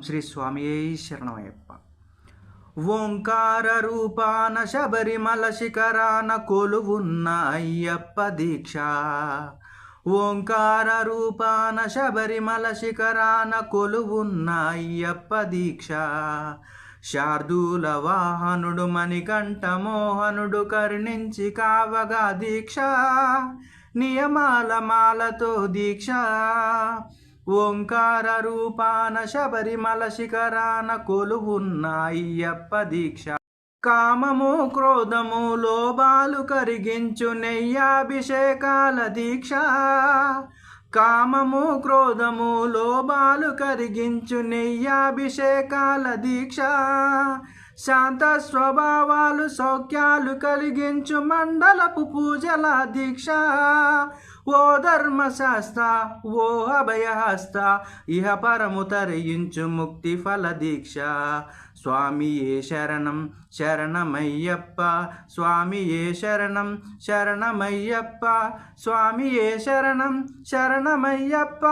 శ్రీ స్వామియే శరణమయ్యప్ప. ఓంకార రూపాన శబరిమల శిఖరాన కొలువున్న అయ్యప్ప దీక్ష. ఓంకార రూపాన శబరిమల శిఖరాన కొలువున్న అయ్యప్ప దీక్ష. శార్దూల వాహనుడు మణికంఠ మోహనుడు కరుణించి కావగా దీక్ష. నియమాల మాలతో దీక్ష. ఓంకార రూపాన శబరిమల శిఖరాన కొలువున్న అయ్యప్ప దీక్ష. కామము క్రోధము లోభాలు కరిగించు నెయ్యాభిషేకాల దీక్ష. కామము క్రోధము లోభాలు కరిగించు నెయ్యాభిషేకాల దీక్ష. శాంత స్వభావాలు సౌఖ్యాలు కలిగించు మండలపు పూజల దీక్ష. ఓ ధర్మశాస్త్ర ఓ అభయహస్త ఇహ పరము తరయించు ముక్తి ఫల దీక్ష. స్వామియే శరణం శరణమయ్యప్ప. స్వామియే శరణం శరణమయ్యప్ప. స్వామియే శరణం శరణమయ్యప్ప.